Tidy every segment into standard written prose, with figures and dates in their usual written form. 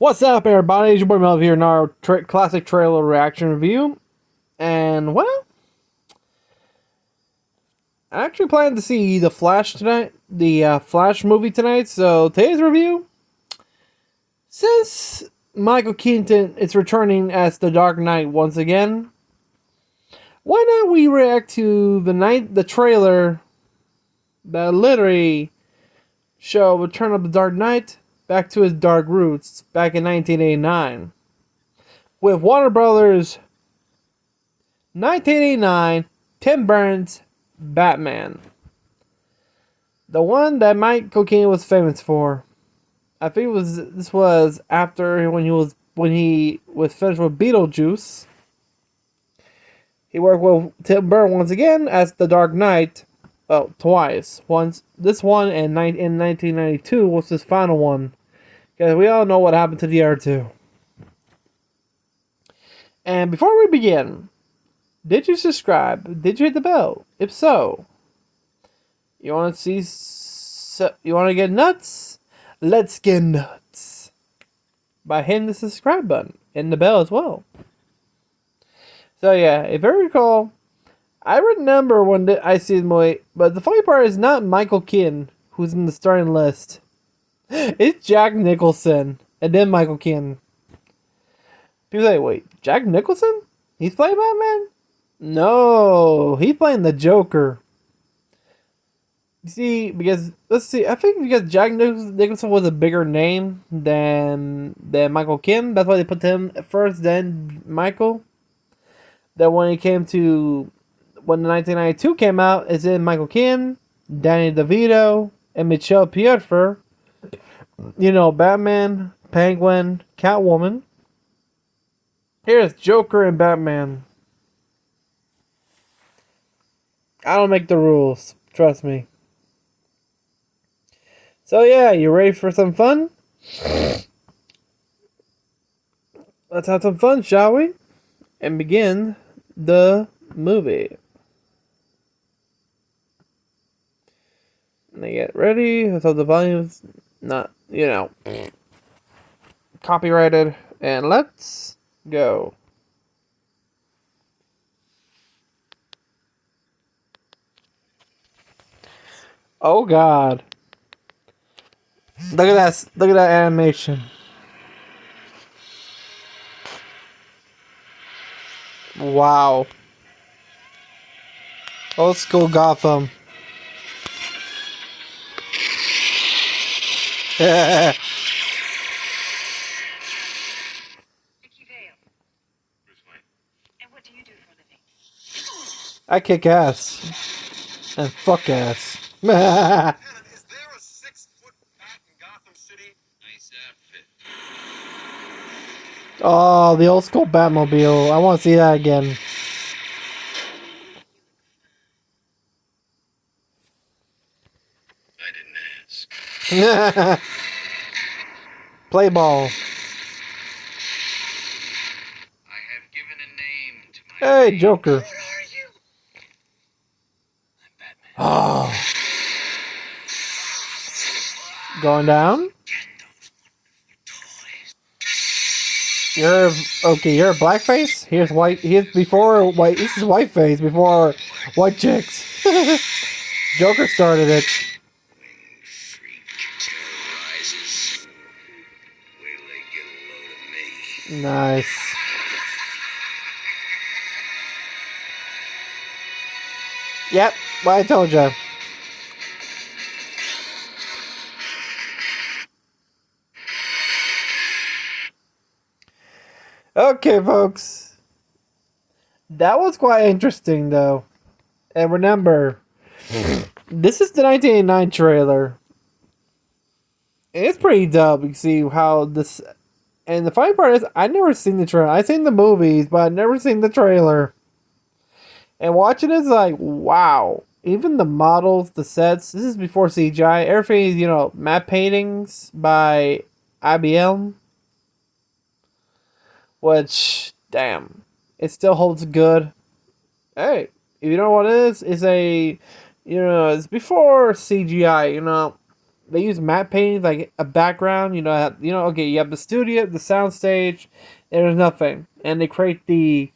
What's up, everybody? It's your boy Melv here in our classic trailer reaction review. And, well, I actually plan to see The Flash tonight, the Flash movie tonight. So, today's review, since Michael Keaton is returning as the Dark Knight once again, why not we react to the trailer that literally show Return of the Dark Knight back to his dark roots back in 1989 with Warner Brothers' 1989 Tim Burton's Batman, the one that Michael Keaton was famous for. I think this was after when he was finished with Beetlejuice. He worked with Tim Burton once again as the Dark Knight. Well, twice. Once this one and in 1992 was his final one. Because we all know what happened to the other two. And before we begin, did you subscribe? Did you hit the bell? If so, you want to you want to get nuts? Let's get nuts by hitting the subscribe button and the bell as well. So yeah, if I recall, I remember when I see the movie, but the funny part is not Michael Keaton who's in the starting list. It's Jack Nicholson and then Michael Keaton. People say, wait, Jack Nicholson? He's playing Batman? No, he's playing the Joker. You see, because I think because Jack Nicholson was a bigger name than Michael Keaton, that's why they put him first, then Michael. Then when the 1992 came out, it's in Michael Keaton, Danny DeVito, and Michelle Pfeiffer. You know, Batman, Penguin, Catwoman. Here's Joker and Batman. I don't make the rules. Trust me. So yeah, you ready for some fun? Let's have some fun, shall we? And begin the movie. And get ready. So the volume's not, copyrighted. And let's go. Oh God. Look at that. Look at that animation. Wow. Old school Gotham. I kick ass. And fuck ass. Is there a 6-foot bat in Gotham City? Nice outfit. Oh, the old school Batmobile. I want to see that again. I didn't ask. Play ball. I have given a name to my Hey, Joker. What are you? I'm Batman. Oh. Going down? You're okay. You're a blackface. Here's white. Here's before white. This is whiteface before white chicks. Joker started it. Winged freak terrorizes. Wait till they get a load of me. Nice. Yep. Well, I told you. Okay, folks. That was quite interesting, though. And remember, this is the 1989 trailer. And it's pretty dope. You can see how this... And the funny part is, I've never seen the trailer. I've seen the movies, but I've never seen the trailer. And watching it's like, wow. Even the models, the sets, this is before CGI. Everything is, matte paintings by IBM. Which, damn, it still holds good. Hey, you know what it is? It's a, it's before CGI, they use matte painting like a background. Okay, you have the studio, the sound stage, and there's nothing, and they create the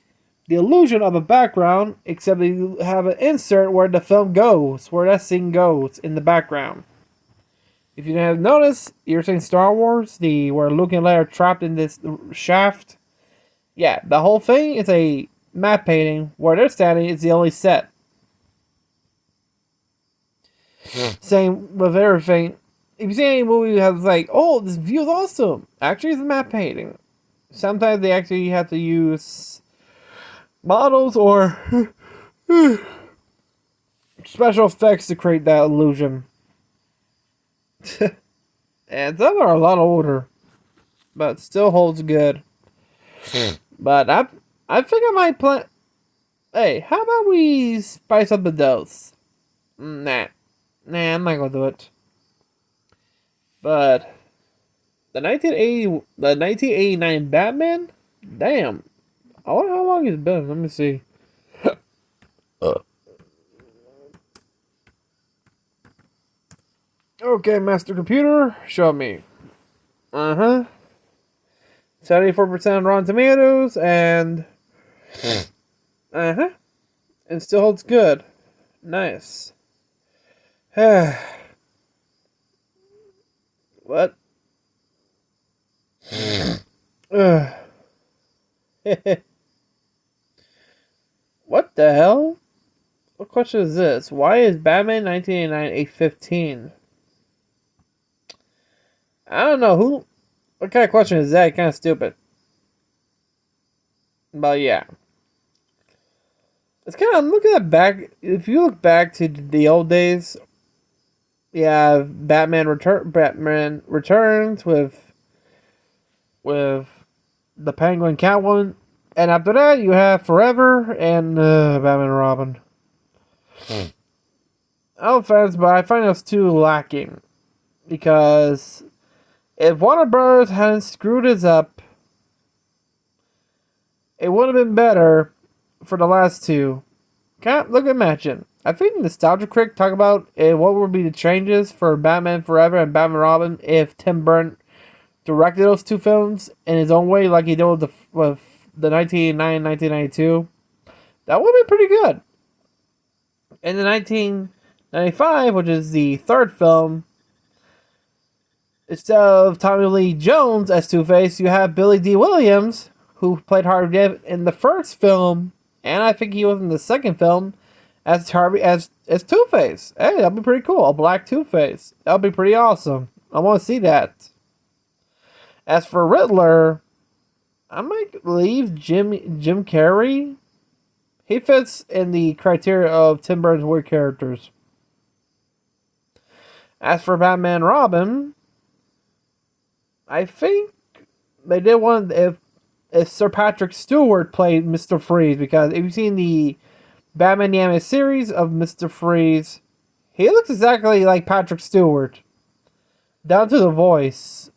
illusion of a background, except you have an insert where the film goes, where that scene goes in the background. If you have noticed, you're saying Star Wars, where Luke and Leia are trapped in this shaft. Yeah, the whole thing is a matte painting. Where they're standing is the only set. Same with everything. If you see any movie that has like, oh, this view is awesome. Actually, it's a matte painting. Sometimes they actually have to use models or special effects to create that illusion. And some are a lot older, but still holds good. But I think I might play. Hey, how about we spice up the dose? Nah, I'm not gonna do it. But the 1989 Batman. Damn, I wonder how long it's been. Let me see. Okay, Master Computer, show me. 74% Rotten Tomatoes, and and still holds good. Nice. What? What the hell? What question is this? Why is Batman 1989 a 15? I don't know who. What kind of question is that? Kind of stupid. But yeah, it's kind of looking at back. If you look back to the old days, yeah, Batman Returns with the Penguin, Catwoman, and after that you have Forever and Batman and Robin. No offense, but I find those two lacking because if Warner Bros. Hadn't screwed us up, it would have been better for the last two. Imagine. I think Nostalgia Critic talk about what would be the changes for Batman Forever and Batman Robin if Tim Burton directed those two films in his own way, like he did with the 1989 and 1992. That would be pretty good. In the 1995, which is the third film, instead of Tommy Lee Jones as Two-Face, you have Billy D. Williams, who played Harvey Dent in the first film, and I think he was in the second film as Two-Face. Hey, that'd be pretty cool. A black Two-Face. That'd be pretty awesome. I want to see that. As for Riddler, I might leave Jim Carrey. He fits in the criteria of Tim Burton's weird characters. As for Batman Robin, I think they did one if Sir Patrick Stewart played Mr. Freeze, because if you've seen the Batman the Animated Series of Mr. Freeze, he looks exactly like Patrick Stewart. Down to the voice.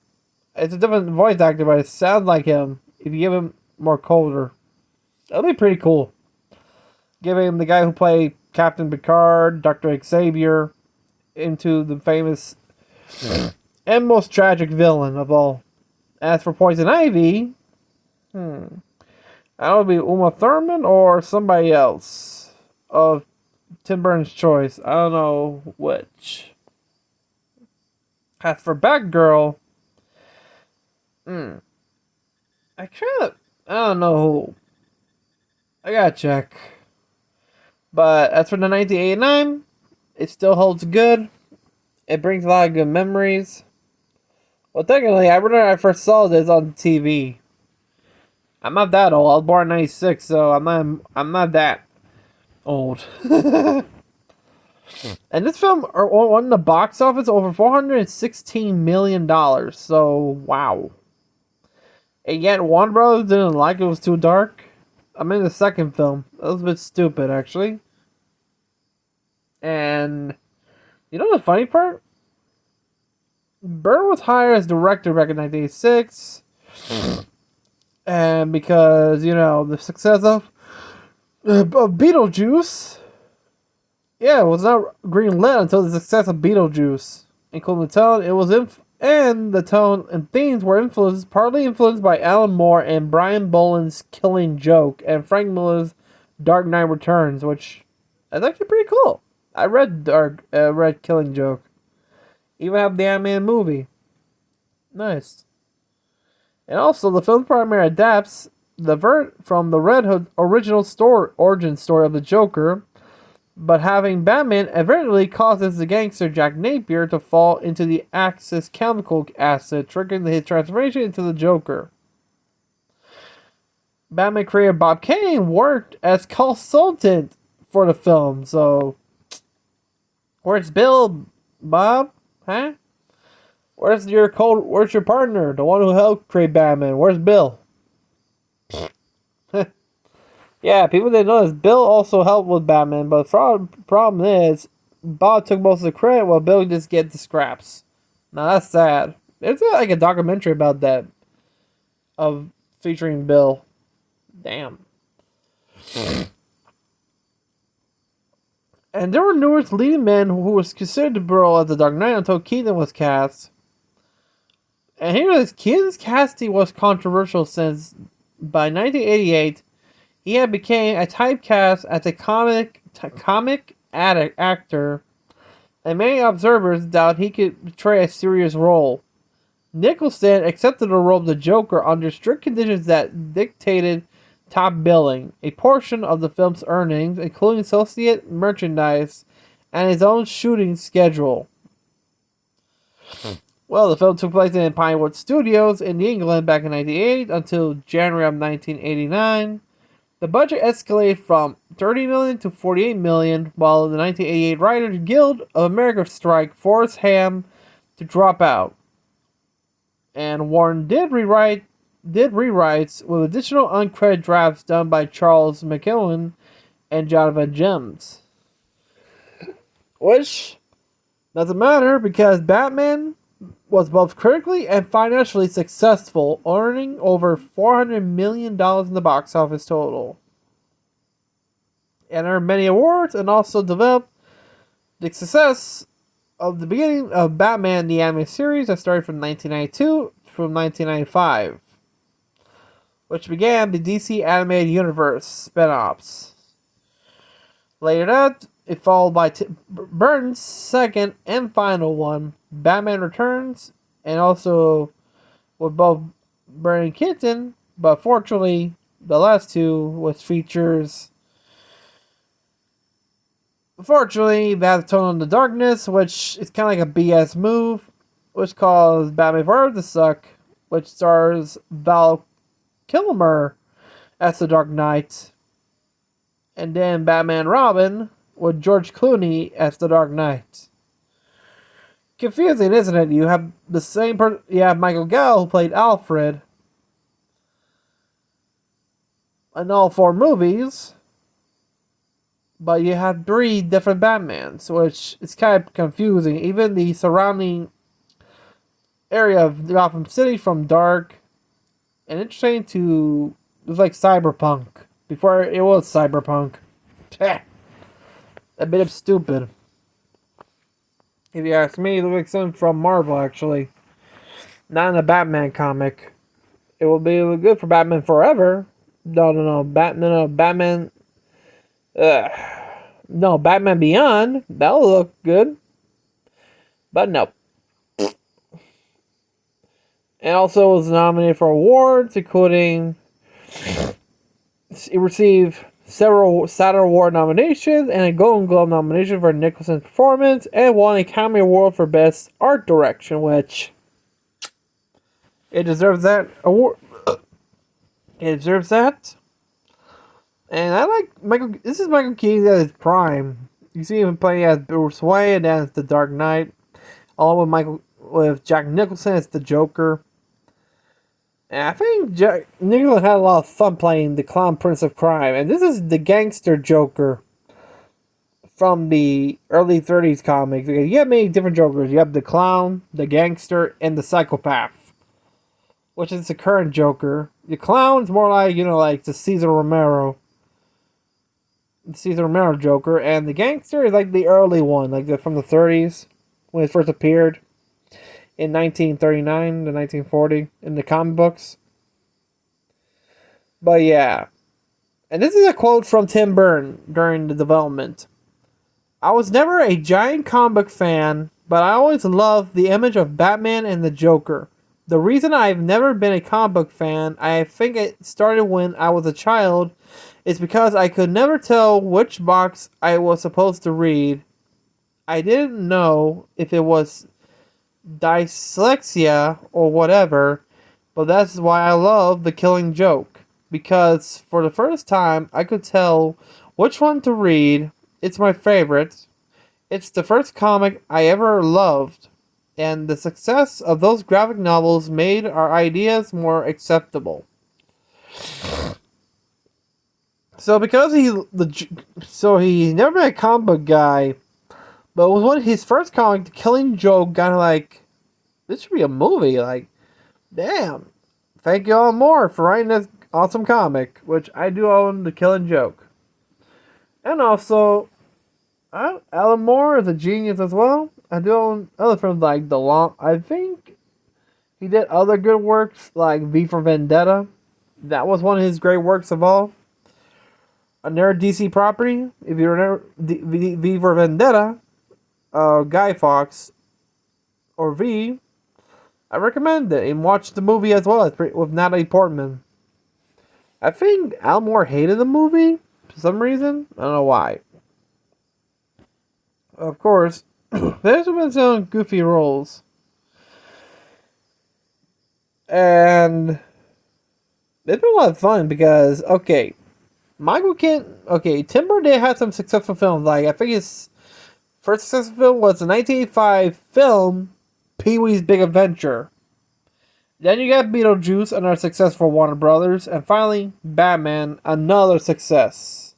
It's a different voice actor, but it sounds like him if you give him more colder. That'll be pretty cool. Give him the guy who played Captain Picard, Dr. Xavier, into the famous and most tragic villain of all. As for Poison Ivy, that would be Uma Thurman or somebody else of Tim Burton's choice. I don't know which. As for Batgirl, I don't know who. I gotta check. But as for the 1989, it still holds good. It brings a lot of good memories. Well, technically, I remember I first saw this on TV. I'm not that old. I was born in 96, so I'm not that old. And this film won the box office over $416 million. So, wow. And yet, Warner Bros. Didn't like it. It was too dark. I mean, the second film. That was a bit stupid, actually. And, you know the funny part? Burton was hired as director back in 1986. And because, the success of Beetlejuice, it was not greenlit until the success of Beetlejuice including the tone. The tone and themes were partly influenced by Alan Moore and Brian Boland's Killing Joke and Frank Miller's Dark Knight Returns, which is actually pretty cool. I read read Killing Joke. Even have the animated movie. Nice. And also, the film primarily adapts from the Red Hood origin story of the Joker, but having Batman eventually causes the gangster Jack Napier to fall into the Axis chemical acid, triggering his transformation into the Joker. Batman creator Bob Kane worked as consultant for the film, so where's Bill, Bob? Huh? Where's your partner? The one who helped create Batman. Where's Bill? Yeah, people didn't know this. Bill also helped with Batman, but the problem is, Bob took most of the credit while Bill just get the scraps. Now that's sad. There's like a documentary about that, of featuring Bill. Damn. And there were numerous leading men who was considered to bro as the Dark Knight until Keaton was cast. And here it is, Keaton's casting was controversial since by 1988 he had become a typecast as a comic actor, and many observers doubt he could portray a serious role. Nicholson accepted the role of the Joker under strict conditions that dictated top billing, a portion of the film's earnings, including associate merchandise, and his own shooting schedule. Well, the film took place in Pinewood Studios in England back in 1988 until January of 1989. The budget escalated from $30 million to $48 million, while the 1988 Writers Guild of America strike forced Ham to drop out. And Warren did rewrites with additional uncredited drafts done by Charles McKeown and Jonathan Gems. Which doesn't matter because Batman was both critically and financially successful, earning over $400 million in the box office total. And earned many awards, and also developed the success of the beginning of Batman the Animated Series that started from 1992 from 1995, which began the DC Animated Universe spin-offs. Later that, it followed by Tim Burton's second and final one, Batman Returns, and also with both Burton and Keaton, but fortunately, the last two was features. Unfortunately, they had to tone on the darkness, which is kind of like a BS move, which caused Batman Forever to suck, which stars Val Kilmer as the Dark Knight, and then Batman Robin with George Clooney as the Dark Knight. Confusing, isn't it? You have the same person. You have Michael Gough, who played Alfred in all four movies, but you have three different Batmans, which is kind of confusing. Even the surrounding area of Gotham City, from dark and interesting to, it was like cyberpunk before it was cyberpunk. A bit of stupid. If you ask me, it looks like something from Marvel, actually. Not in a Batman comic. It will be good for Batman Forever. No, Batman. No, Batman Beyond. That'll look good. But no. And also was nominated for awards, including it received several Saturn Award nominations and a Golden Globe nomination for Nicholson's performance, and won a Academy Award for Best Art Direction, which it deserves that award. It deserves that. And I like Michael. This is Michael Keaton at his prime. You see him playing as Bruce Wayne and as the Dark Knight, along with Jack Nicholson as the Joker. And I think Jack Nicholson had a lot of fun playing the Clown Prince of Crime. And this is the gangster Joker from the early 30s comics. You have many different Jokers. You have the Clown, the Gangster, and the Psychopath, which is the current Joker. The Clown is more like, like the Cesar Romero Joker. And the Gangster is like the early one, like from the 30s when it first appeared. in 1939 to 1940 in the comic books. But yeah. And this is a quote from Tim Burton during the development. I was never a giant comic book fan, but I always loved the image of Batman and the Joker. The reason I've never been a comic book fan, I think it started when I was a child, is because I could never tell which box I was supposed to read. I didn't know if it was dyslexia or whatever, but that's why I love The Killing Joke. Because for the first time, I could tell which one to read. It's my favorite. It's the first comic I ever loved. And the success of those graphic novels made our ideas more acceptable. So because he's never been a comic book guy, but it was one of his first comic, The Killing Joke, kind of like, this should be a movie. Like, damn. Thank you all more for writing this awesome comic, which I do own The Killing Joke. And also, Alan Moore is a genius as well. I do own other films like The Long. I think he did other good works like V for Vendetta. That was one of his great works of all. Another DC property, if you remember V for Vendetta, Guy Fawkes, or V, I recommend it. And watch the movie as well. It's with Natalie Portman. I think Al Moore hated the movie for some reason. I don't know why. Of course, there's been some goofy roles. And it's been a lot of fun because, okay, Michael Keaton, okay, Tim Burton had some successful films. Like, I think his first successful film was the 1985 film Pee-wee's Big Adventure. Then you got Beetlejuice, another success for Warner Brothers. And finally, Batman, another success.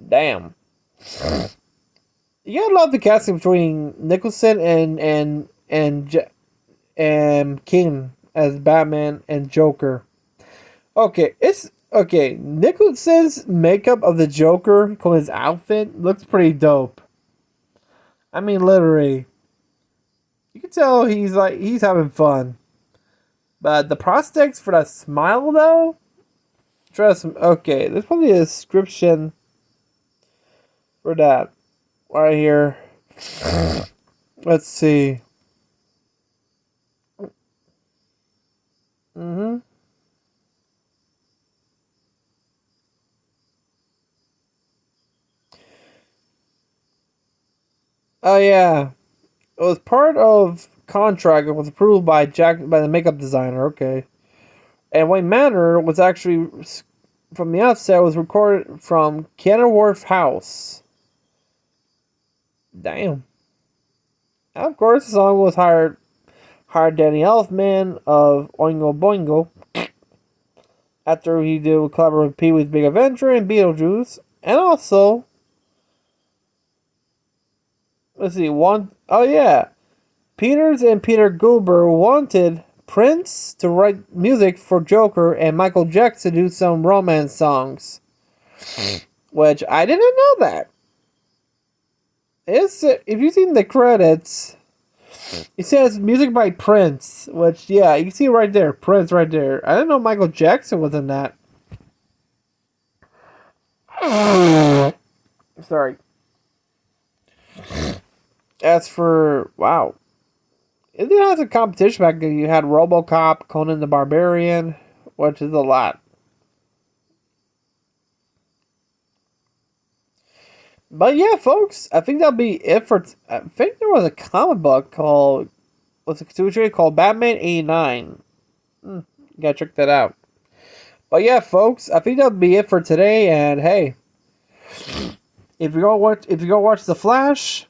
Damn. You gotta love the casting between Nicholson and Keaton as Batman and Joker. Okay, Nicholson's makeup of the Joker, his outfit, looks pretty dope. I mean, literally. You can tell he's having fun. But the prosthetics for that smile, though, trust me. Okay, there's probably a description for that right here. Let's see. Oh yeah. It was part of contract. It was approved by the makeup designer. Okay, and Wayne Manor was actually from the outset was recorded from Kenilworth House. Damn. And of course, the song was hired Danny Elfman of Oingo Boingo after he did collaborate with Pee-wee's Big Adventure and Beetlejuice, and also. Let's see, Peters and Peter Guber wanted Prince to write music for Joker and Michael Jackson to do some romance songs. Which, I didn't know that. If you've seen the credits, it says music by Prince. Which, yeah, you can see right there, Prince right there. I didn't know Michael Jackson was in that. Sorry. As for, wow. It has a competition back then. You had RoboCop, Conan the Barbarian, which is a lot. But yeah, folks, I think that'll be it for... I think there was a comic book called... What's it called Batman 89. You gotta check that out. But yeah, folks, I think that'll be it for today. And hey, if you're gonna watch The Flash...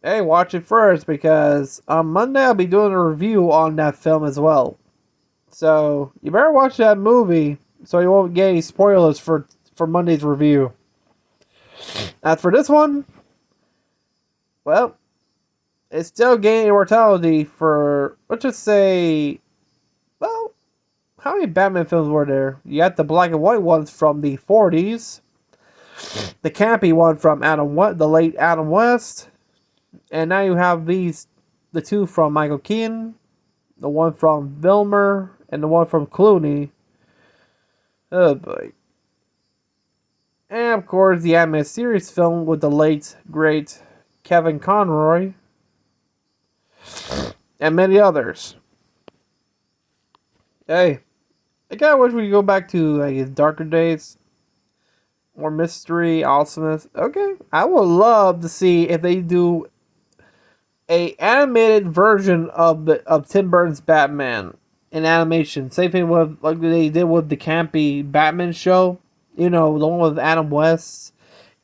Hey, watch it first, because on Monday I'll be doing a review on that film as well. So, you better watch that movie so you won't get any spoilers for Monday's review. As for this one, well, it's still gaining immortality for, let's just say, well, how many Batman films were there? You got the black and white ones from the 40s, the campy one from the late Adam West, and now you have these the two from Michael Keaton, the one from Vilmer, and the one from Clooney. Oh boy. And of course, the animated series film with the late, great Kevin Conroy, and many others. Hey, I kinda wish we could go back to his darker days. More mystery, awesomeness. Okay, I would love to see if they do a animated version of Tim Burton's Batman in animation. Same thing with like they did with the campy Batman show. You know, the one with Adam West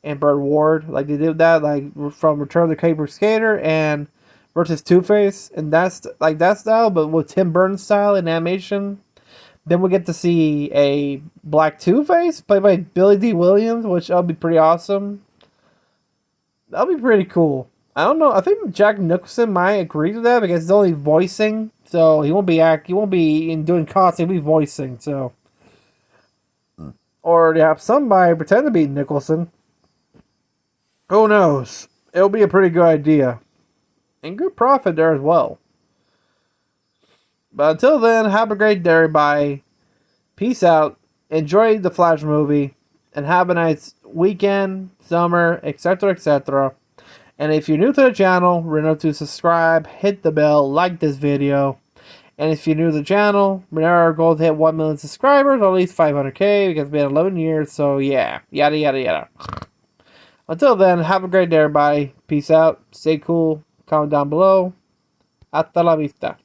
and Burt Ward. Like they did that like from Return of the Caper Skater and versus Two-Face, and that's like that style, but with Tim Burton style in animation. Then we get to see a Black Two-Face played by Billy D. Williams, which that'll be pretty awesome. That'll be pretty cool. I don't know. I think Jack Nicholson might agree to that because he's only voicing, so he won't be in doing costume. He'll be voicing. So, or they have somebody pretend to be Nicholson. Who knows? It'll be a pretty good idea, and good profit there as well. But until then, have a great day, everybody. Peace out. Enjoy the Flash movie, and have a nice weekend, summer, etc., etc. And if you're new to the channel, remember to subscribe, hit the bell, like this video. And if you're new to the channel, remember our goal is to hit 1 million subscribers, or at least 500k, because it's been 11 years, so yeah, yada yada yada. Until then, have a great day, everybody. Peace out, stay cool, comment down below. Hasta la vista.